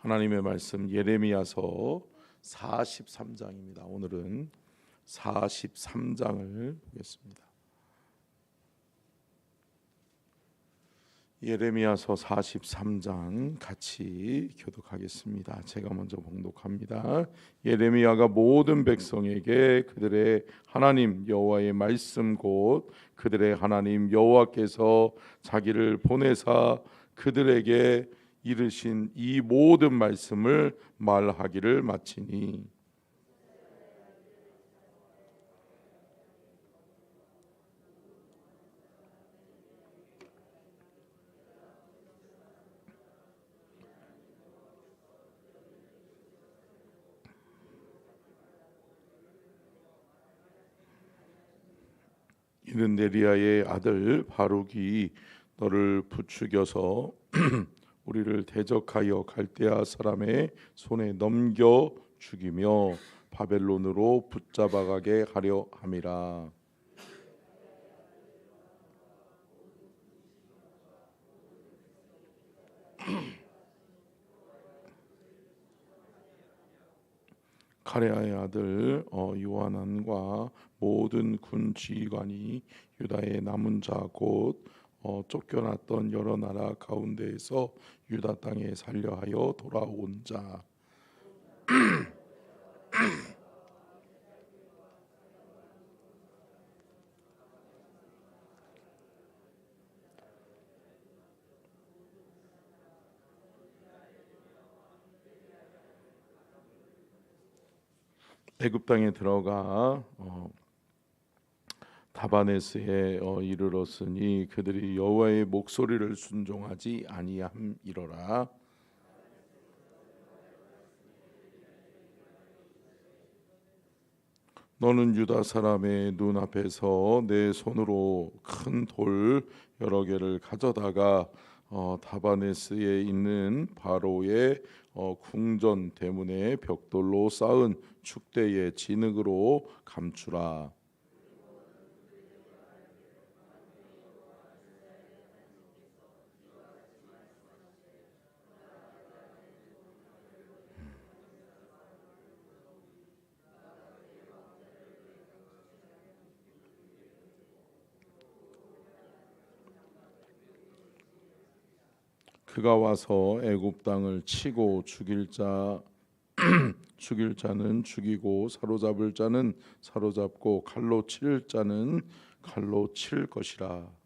하나님의 말씀 예레미야서 43장입니다. 오늘은 43장을 보겠습니다. 예레미야서 43장 같이 교독하겠습니다. 제가 먼저 봉독합니다. 예레미야가 모든 백성에게 그들의 하나님 여호와의 말씀 곧 그들의 하나님 여호와께서 자기를 보내사 그들에게 이르신 이 모든 말씀을 말하기를 마치니 이는 네리야의 아들 바룩이 너를 부추겨서 우리를 대적하여 갈대아 사람의 손에 넘겨 죽이며 바벨론으로 붙잡아가게 하려 함이라. 가레아의 아들 요하난과 모든 군 지휘관이 유다의 남은 자 곧 쫓겨났던 여러 나라 가운데에서 유다 땅에 살려하여 돌아온 자 애굽 땅에 들어가 다바네스에 이르렀으니 그들이 여호와의 목소리를 순종하지 아니함이로라. 너는 유다 사람의 눈앞에서 내 손으로 큰 돌 여러 개를 가져다가 다바네스에 있는 바로의 궁전 대문에 벽돌로 쌓은 축대의 진흙으로 감추라. 그가 와서 애굽 땅을 치고 죽일 자는 죽이고 사로잡을 자는 사로잡고 칼로 칠 자는 칼로 칠 것이라.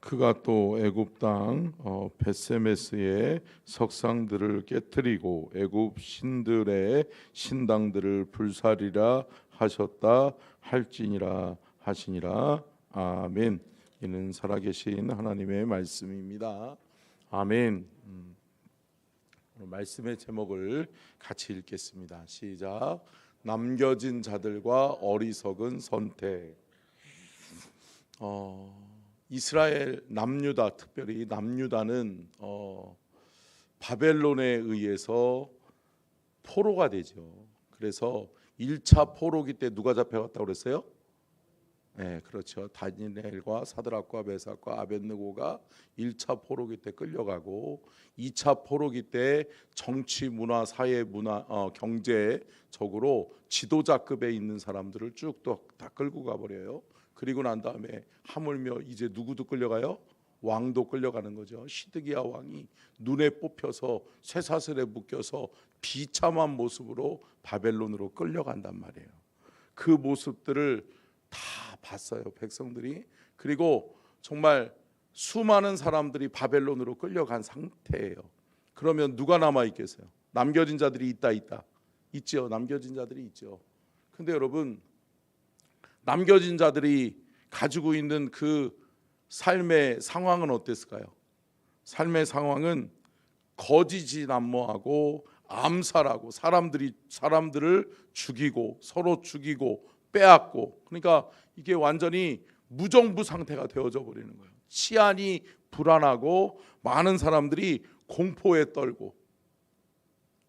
그가 또 애굽 땅 벳세메스의 석상들을 깨뜨리고 애굽 신들의 신당들을 불사리라 하셨다 할지니라 하시니라. 아멘. 이는 살아계신 하나님의 말씀입니다. 아멘. 오늘 말씀의 제목을 같이 읽겠습니다. 시작. 남겨진 자들과 어리석은 선택. 이스라엘 남유다, 특별히 남유다는 바벨론에 의해서 포로가 되죠. 그래서 1차 포로기 때 누가 잡혀갔다고 그랬어요? 네, 그렇죠. 다니엘과 사드락과 메삭과 아벳느고가 1차 포로기 때 끌려가고 2차 포로기 때 정치, 문화, 사회, 문화, 경제적으로 지도자급에 있는 사람들을 쭉 다 끌고 가버려요. 그리고 난 다음에 하물며 이제 누구도 끌려가요? 왕도 끌려가는 거죠. 시드기야 왕이 눈에 뽑혀서 쇠사슬에 묶여서 비참한 모습으로 바벨론으로 끌려간단 말이에요. 그 모습들을 다 봤어요, 백성들이. 그리고 정말 수많은 사람들이 바벨론으로 끌려간 상태예요. 그러면 누가 남아 있겠어요? 남겨진 자들이 있죠. 남겨진 자들이 있죠. 근데 여러분, 남겨진 자들이 가지고 있는 그 삶의 상황은 어땠을까요? 삶의 상황은 거짓이 난무하고 암살하고 사람들을 죽이고 서로 죽이고 빼앗고, 그러니까 이게 완전히 무정부 상태가 되어져 버리는 거예요. 치안이 불안하고 많은 사람들이 공포에 떨고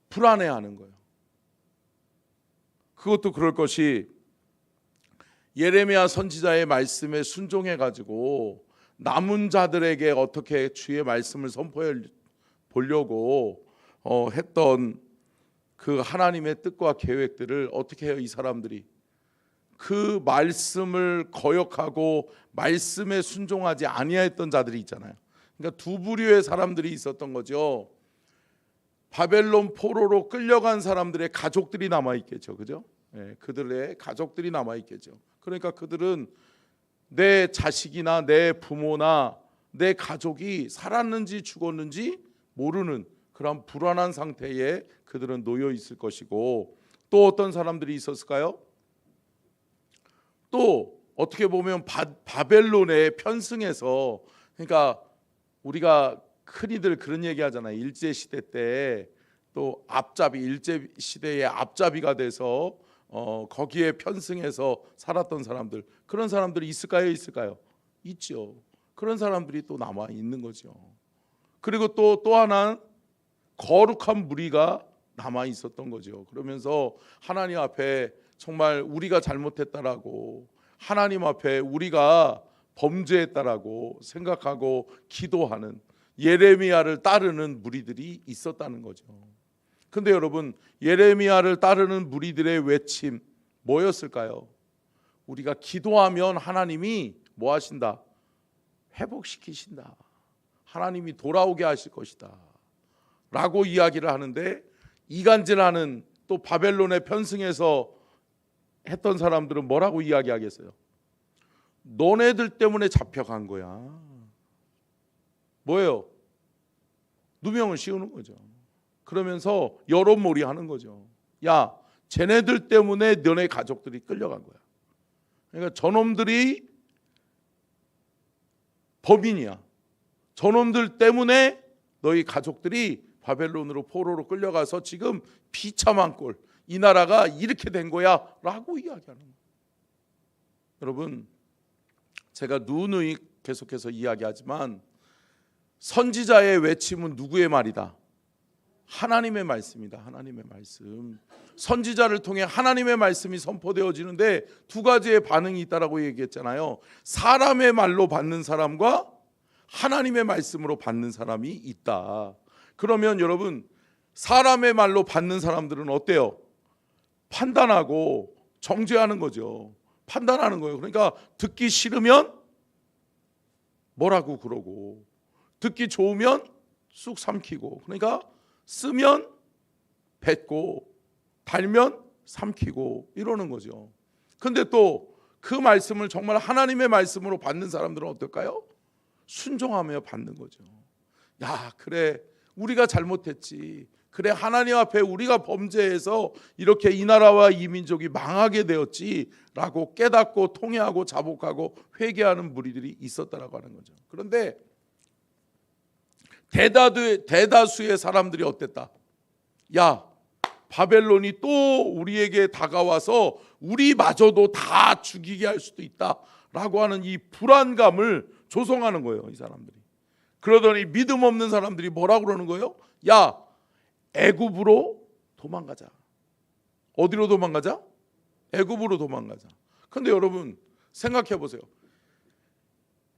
불안해하는 거예요. 그것도 그럴 것이 예레미야 선지자의 말씀에 순종해 가지고 남은 자들에게 어떻게 주의 말씀을 선포해 보려고 했던 그 하나님의 뜻과 계획들을 어떻게 해요? 이 사람들이 그 말씀을 거역하고 말씀에 순종하지 아니하였던 자들이 있잖아요. 그러니까 두 부류의 사람들이 있었던 거죠. 바벨론 포로로 끌려간 사람들의 가족들이 남아 있겠죠, 그죠? 네, 그들의 가족들이 남아 있겠죠. 그러니까 그들은 내 자식이나 내 부모나 내 가족이 살았는지 죽었는지 모르는 그런 불안한 상태에 그들은 놓여 있을 것이고, 또 어떤 사람들이 있었을까요? 또 어떻게 보면 바벨론에 편승해서, 그러니까 우리가 흔히들 그런 얘기 하잖아요. 일제 시대 때 또 앞잡이, 일제 시대의 앞잡이가 돼서 거기에 편승해서 살았던 사람들, 그런 사람들이 있을까요? 있죠. 그런 사람들이 또 남아 있는 거죠. 그리고 또 하나는 거룩한 무리가 남아 있었던 거죠. 그러면서 하나님 앞에 정말 우리가 잘못했다라고, 하나님 앞에 우리가 범죄했다라고 생각하고 기도하는, 예레미야를 따르는 무리들이 있었다는 거죠. 근데 여러분, 예레미야를 따르는 무리들의 외침 뭐였을까요? 우리가 기도하면 하나님이 뭐 하신다? 회복시키신다. 하나님이 돌아오게 하실 것이다 라고 이야기를 하는데, 이간질하는 또 바벨론에 편승해서 했던 사람들은 뭐라고 이야기하겠어요? 너네들 때문에 잡혀간 거야. 뭐예요? 누명을 씌우는 거죠. 그러면서 여론몰이 하는 거죠. 야, 쟤네들 때문에 너네 가족들이 끌려간 거야. 그러니까 저놈들이 범인이야. 저놈들 때문에 너희 가족들이 바벨론으로 포로로 끌려가서 지금 비참한 꼴, 이 나라가 이렇게 된 거야 라고 이야기하는 거예요. 여러분, 제가 누누이 계속해서 이야기하지만 선지자의 외침은 누구의 말이다? 하나님의 말씀이다. 하나님의 말씀. 선지자를 통해 하나님의 말씀이 선포되어지는데 두 가지의 반응이 있다라고 얘기했잖아요. 사람의 말로 받는 사람과 하나님의 말씀으로 받는 사람이 있다. 그러면 여러분, 사람의 말로 받는 사람들은 어때요? 판단하고 정죄하는 거죠. 판단하는 거예요. 그러니까 듣기 싫으면 뭐라고 그러고, 듣기 좋으면 쑥 삼키고, 그러니까 쓰면 뱉고 달면 삼키고 이러는 거죠. 근데 또 그 말씀을 정말 하나님의 말씀으로 받는 사람들은 어떨까요? 순종하며 받는 거죠. 야, 그래, 우리가 잘못했지. 그래, 하나님 앞에 우리가 범죄해서 이렇게 이 나라와 이 민족이 망하게 되었지 라고 깨닫고 통회하고 자복하고 회개하는 무리들이 있었다라고 하는 거죠. 그런데 대다수의 사람들이 어땠다? 야, 바벨론이 또 우리에게 다가와서 우리마저도 다 죽이게 할 수도 있다라고 하는 이 불안감을 조성하는 거예요, 이 사람들이. 그러더니 믿음 없는 사람들이 뭐라고 그러는 거예요? 야, 애굽으로 도망가자. 어디로 도망가자? 애굽으로 도망가자. 근데 여러분 생각해 보세요.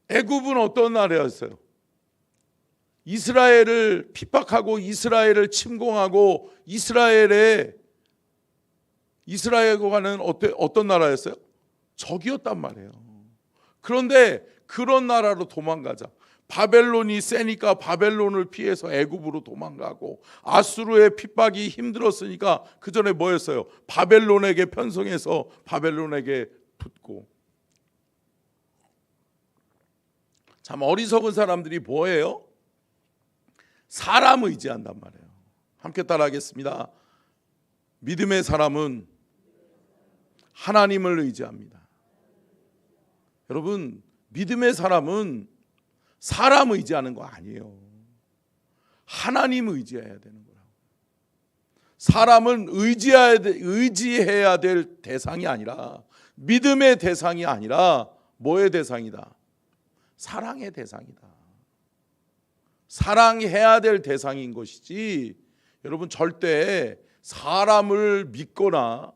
애굽은 어떤 나라였어요? 이스라엘을 핍박하고 이스라엘을 침공하고 이스라엘과는 어떤 나라였어요? 적이었단 말이에요. 그런데 그런 나라로 도망가자. 바벨론이 세니까 바벨론을 피해서 애굽으로 도망가고, 아수르의 핍박이 힘들었으니까 그 전에 뭐였어요? 바벨론에게 편성해서 바벨론에게 붙고. 참 어리석은 사람들이 뭐예요? 사람 의지한단 말이에요. 함께 따라하겠습니다. 믿음의 사람은 하나님을 의지합니다. 여러분, 믿음의 사람은 사람 의지하는 거 아니에요. 하나님 의지해야 되는 거라고. 사람은 의지해야 될 대상이 아니라, 믿음의 대상이 아니라 뭐의 대상이다? 사랑의 대상이다. 사랑해야 될 대상인 것이지, 여러분 절대 사람을 믿거나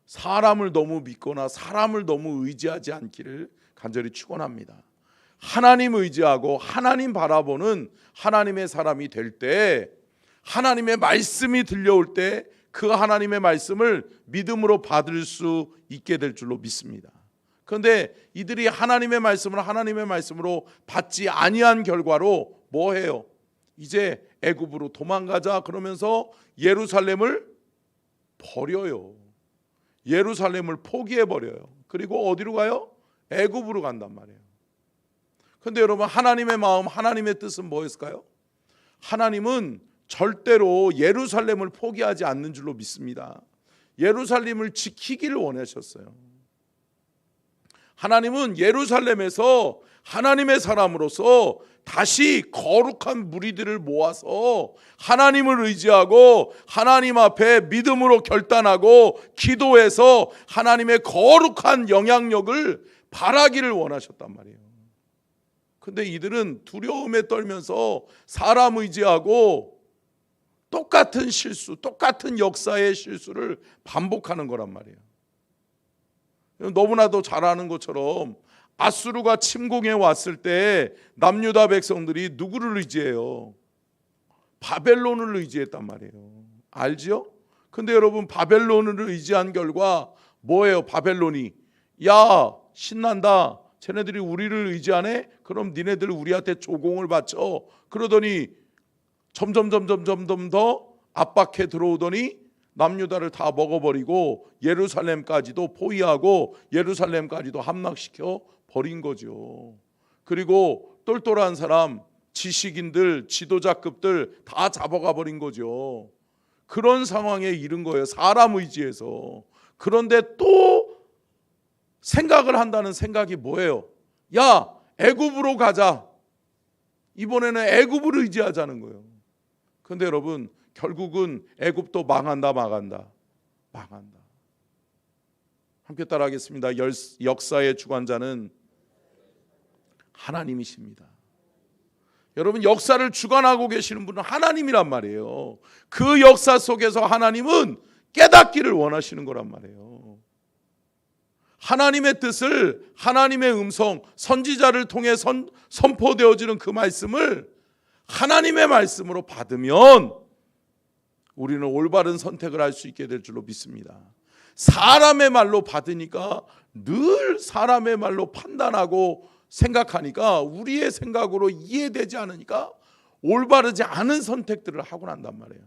사람을 너무 믿거나 사람을 너무 의지하지 않기를 간절히 축원합니다. 하나님 의지하고 하나님 바라보는 하나님의 사람이 될 때, 하나님의 말씀이 들려올 때 그 하나님의 말씀을 믿음으로 받을 수 있게 될 줄로 믿습니다. 그런데 이들이 하나님의 말씀을 하나님의 말씀으로 받지 아니한 결과로 뭐 해요? 이제 애굽으로 도망가자 그러면서 예루살렘을 버려요. 예루살렘을 포기해 버려요. 그리고 어디로 가요? 애굽으로 간단 말이에요. 그런데 여러분, 하나님의 마음, 하나님의 뜻은 뭐였을까요? 하나님은 절대로 예루살렘을 포기하지 않는 줄로 믿습니다. 예루살렘을 지키기를 원하셨어요. 하나님은 예루살렘에서 하나님의 사람으로서 다시 거룩한 무리들을 모아서 하나님을 의지하고 하나님 앞에 믿음으로 결단하고 기도해서 하나님의 거룩한 영향력을 발하기를 원하셨단 말이에요. 근데 이들은 두려움에 떨면서 사람 의지하고 똑같은 실수, 똑같은 역사의 실수를 반복하는 거란 말이에요. 너무나도 잘 아는 것처럼 아수르가 침공해 왔을 때 남유다 백성들이 누구를 의지해요? 바벨론을 의지했단 말이에요. 알지요? 근데 여러분, 바벨론을 의지한 결과 뭐예요? 바벨론이 야, 신난다, 쟤네들이 우리를 의지하네? 그럼 니네들 우리한테 조공을 바쳐. 그러더니 점점 더 압박해 들어오더니 남유다를 다 먹어버리고 예루살렘까지도 포위하고 예루살렘까지도 함락시켜 버린 거죠. 그리고 똘똘한 사람, 지식인들, 지도자급들 다 잡아가 버린 거죠. 그런 상황에 이른 거예요. 사람 의지에서. 그런데 또 생각을 한다는 생각이 뭐예요? 야, 애굽으로 가자. 이번에는 애굽을 의지하자는 거예요. 그런데 여러분, 결국은 애굽도 망한다. 함께 따라하겠습니다. 역사의 주관자는 하나님이십니다. 여러분, 역사를 주관하고 계시는 분은 하나님이란 말이에요. 그 역사 속에서 하나님은 깨닫기를 원하시는 거란 말이에요. 하나님의 뜻을, 하나님의 음성, 선지자를 통해 선포되어지는 그 말씀을 하나님의 말씀으로 받으면 우리는 올바른 선택을 할 수 있게 될 줄로 믿습니다. 사람의 말로 받으니까, 늘 사람의 말로 판단하고 생각하니까, 우리의 생각으로 이해되지 않으니까 올바르지 않은 선택들을 하고 난단 말이에요.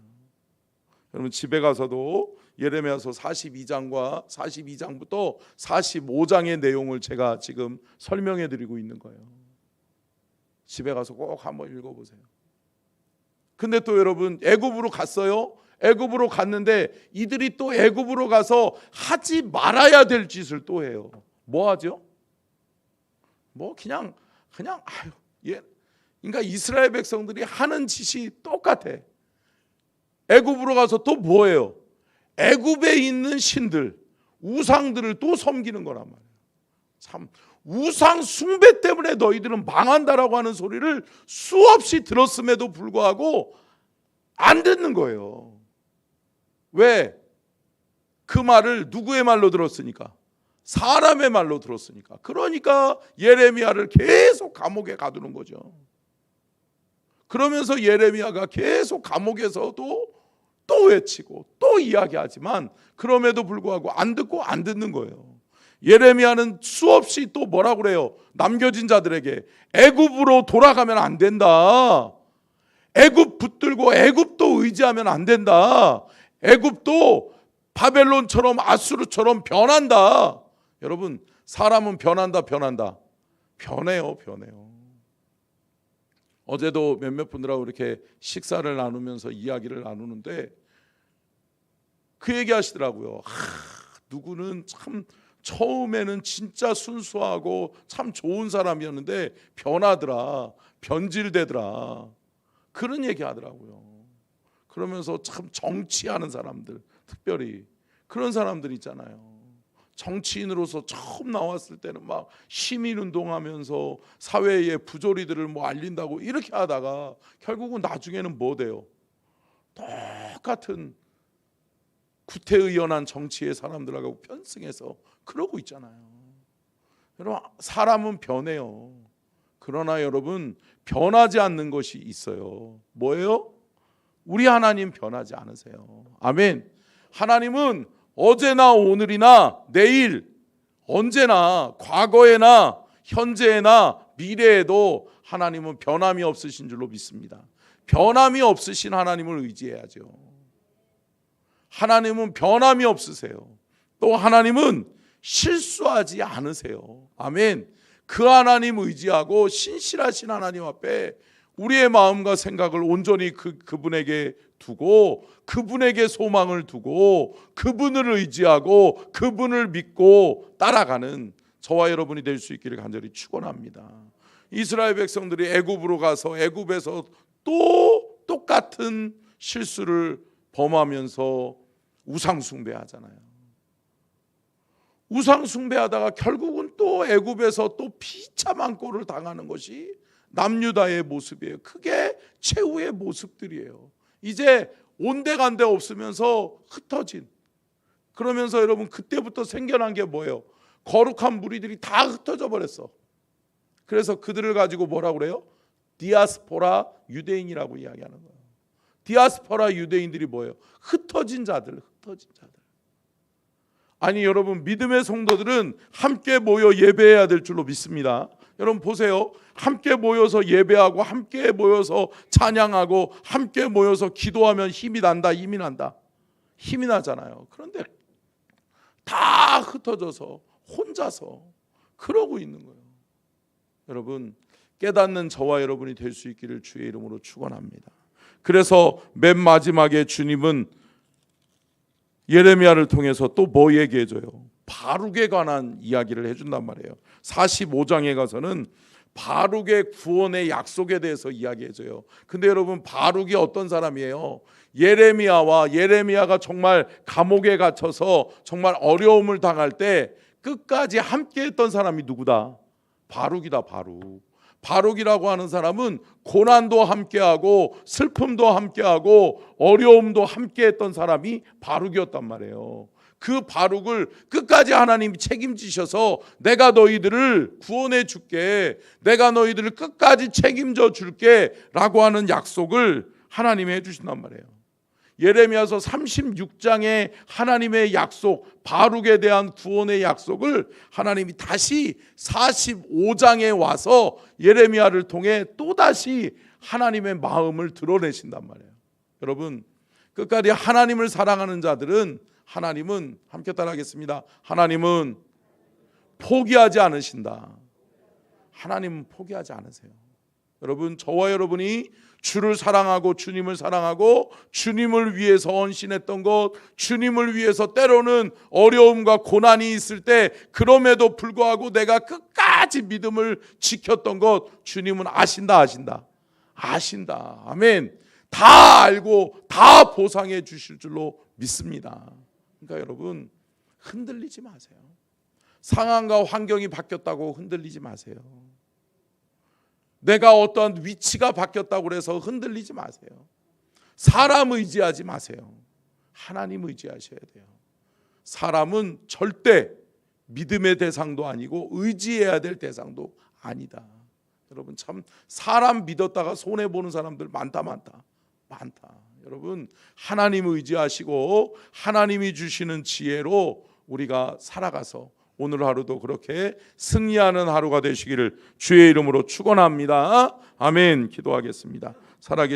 여러분, 집에 가서도 예레미야서 42장과 42장부터 45장의 내용을 제가 지금 설명해 드리고 있는 거예요. 집에 가서 꼭 한번 읽어보세요. 근데 또 여러분, 애굽으로 갔어요. 애굽으로 갔는데 이들이 또 애굽으로 가서 하지 말아야 될 짓을 또 해요. 뭐 하죠? 그냥 그러니까 이스라엘 백성들이 하는 짓이 똑같아. 애굽으로 가서 또 뭐예요? 애굽에 있는 신들, 우상들을 또 섬기는 거란 말이에요. 참, 우상 숭배 때문에 너희들은 망한다라고 하는 소리를 수없이 들었음에도 불구하고 안 듣는 거예요. 왜? 그 말을 누구의 말로 들었으니까? 사람의 말로 들었으니까. 그러니까 예레미야를 계속 감옥에 가두는 거죠. 그러면서 예레미야가 계속 감옥에서도 또 외치고 또 이야기하지만 그럼에도 불구하고 안 듣고 안 듣는 거예요. 예레미야는 수없이 또 뭐라고 그래요? 남겨진 자들에게 애굽으로 돌아가면 안 된다. 애굽 붙들고 애굽도 의지하면 안 된다. 애굽도 바벨론처럼 아수르처럼 변한다. 여러분, 사람은 변해요. 어제도 몇몇 분들하고 이렇게 식사를 나누면서 이야기를 나누는데 그 얘기 하시더라고요. 누구는 참 처음에는 진짜 순수하고 참 좋은 사람이었는데 변하더라, 변질되더라, 그런 얘기 하더라고요. 그러면서 참 정치하는 사람들, 특별히 그런 사람들 있잖아요. 정치인으로서 처음 나왔을 때는 막 시민운동하면서 사회의 부조리들을 뭐 알린다고 이렇게 하다가 결국은 나중에는 뭐 돼요? 똑같은 구태의연한 정치의 사람들하고 편승해서 그러고 있잖아요. 여러분, 사람은 변해요. 그러나 여러분, 변하지 않는 것이 있어요. 뭐예요? 우리 하나님 변하지 않으세요. 아멘. 하나님은 어제나 오늘이나 내일, 언제나 과거에나 현재나 미래에도 하나님은 변함이 없으신 줄로 믿습니다. 변함이 없으신 하나님을 의지해야죠. 하나님은 변함이 없으세요. 또 하나님은 실수하지 않으세요. 아멘. 그 하나님 의지하고 신실하신 하나님 앞에 우리의 마음과 생각을 온전히 그분에게 두고 그분에게 소망을 두고 그분을 의지하고 그분을 믿고 따라가는 저와 여러분이 될 수 있기를 간절히 축원합니다. 이스라엘 백성들이 애굽으로 가서 애굽에서 또 똑같은 실수를 범하면서 우상 숭배하잖아요. 우상 숭배하다가 결국은 또 애굽에서 또 비참한 꼴을 당하는 것이 남유다의 모습이에요. 그게 최후의 모습들이에요. 이제 온데간데 없으면서 흩어진, 그러면서 여러분 그때부터 생겨난 게 뭐예요? 거룩한 무리들이 다 흩어져 버렸어. 그래서 그들을 가지고 뭐라고 그래요? 디아스포라 유대인이라고 이야기하는 거예요. 디아스포라 유대인들이 뭐예요? 흩어진 자들. 아니 여러분, 믿음의 성도들은 함께 모여 예배해야 될 줄로 믿습니다. 여러분 보세요. 함께 모여서 예배하고 함께 모여서 찬양하고 함께 모여서 기도하면 힘이 나잖아요. 그런데 다 흩어져서 혼자서 그러고 있는 거예요. 여러분, 깨닫는 저와 여러분이 될 수 있기를 주의 이름으로 축원합니다. 그래서 맨 마지막에 주님은 예레미야를 통해서 또 뭐 얘기해줘요? 바룩에 관한 이야기를 해준단 말이에요. 45장에 가서는 바룩의 구원의 약속에 대해서 이야기해줘요. 근데 여러분, 바룩이 어떤 사람이에요? 예레미야가 정말 감옥에 갇혀서 정말 어려움을 당할 때 끝까지 함께했던 사람이 누구다? 바룩이다. 바룩이라고 하는 사람은 고난도 함께하고 슬픔도 함께하고 어려움도 함께했던 사람이 바룩이었단 말이에요. 그 바룩을 끝까지 하나님이 책임지셔서 내가 너희들을 구원해 줄게, 내가 너희들을 끝까지 책임져 줄게 라고 하는 약속을 하나님이 해주신단 말이에요. 예레미야서 36장의 하나님의 약속, 바룩에 대한 구원의 약속을 하나님이 다시 45장에 와서 예레미야를 통해 또다시 하나님의 마음을 드러내신단 말이에요. 여러분, 끝까지 하나님을 사랑하는 자들은 하나님은, 함께 따라하겠습니다. 하나님은 포기하지 않으신다. 하나님은 포기하지 않으세요. 여러분, 저와 여러분이 주를 사랑하고 주님을 사랑하고 주님을 위해서 헌신했던 것, 주님을 위해서 때로는 어려움과 고난이 있을 때 그럼에도 불구하고 내가 끝까지 믿음을 지켰던 것, 주님은 아신다. 아멘. 다 알고 다 보상해 주실 줄로 믿습니다. 그러니까 여러분, 흔들리지 마세요. 상황과 환경이 바뀌었다고 흔들리지 마세요. 내가 어떠한 위치가 바뀌었다고 해서 흔들리지 마세요. 사람 의지하지 마세요. 하나님 의지하셔야 돼요. 사람은 절대 믿음의 대상도 아니고 의지해야 될 대상도 아니다. 여러분, 참 사람 믿었다가 손해보는 사람들 많다. 여러분, 하나님 의지하시고 하나님이 주시는 지혜로 우리가 살아가서 오늘 하루도 그렇게 승리하는 하루가 되시기를 주의 이름으로 축원합니다. 아멘. 기도하겠습니다. 살아계신